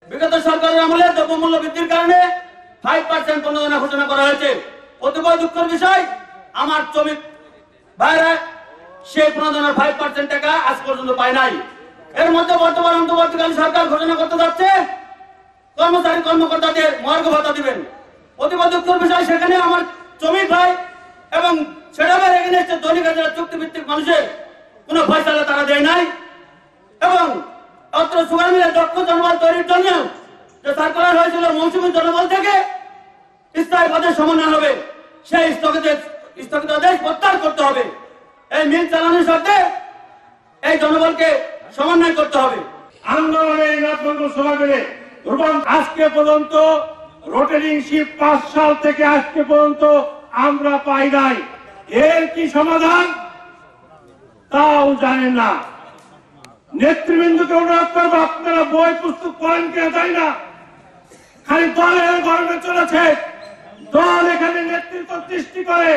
বিগত সরকারের আমলে দ্রব্যমূল্য বৃদ্ধির কারণে 5% প্রণোদনা ঘোষণা করা হয়েছে। অতিবয় দুঃখের বিষয়, আমার শ্রমিক ভাইরা সেই প্রণোদনার 5% টাকা আজ পর্যন্ত পায় নাই। এর মধ্যে বর্তমান অন্তর্বর্তীকালীন সরকার ঘোষণা করতে যাচ্ছে কর্মচারী কর্মকর্তাদের মহার্ঘ ভাতা দিবেন। অতিবয় দুঃখের বিষয়, সেখানে আমার শ্রমিক ভাই এবং সেটাবের এগেইনস্টে দৈনিক হাজিরা চুক্তিভিত্তিক মানুষের কোনো ফয়সালা তারা দেয় নাই। এবং অত্র সুগার মিলের দক্ষ জনবল তৈরির জন্য যে সার্কুলার হয়েছিল মৌসুমী জনবল থেকে স্থায়ী পদের সমন্বয় হবে, সেই স্থগিতাদেশ প্রত্যাহার করতে হবে। এই মিল চালানোর সাথে এই জনবলকে সমন্বয় করতে হবে। আন্দোলনের এই রাজনৈতিক সভা মিলে আজকে পর্যন্ত রোটেটিং শিপ 5 সাল থেকে আজকে পর্যন্ত আমরা পাই নাই। এর কি সমাধান তাও জানেন না। নেতৃবৃন্দকে অনুরোধ করবো, আপনারা বই পুস্তক পড়েন কেন তাই না, খালি দলের গরমে চলেছে। দল এখানে নেতৃত্ব সৃষ্টি করে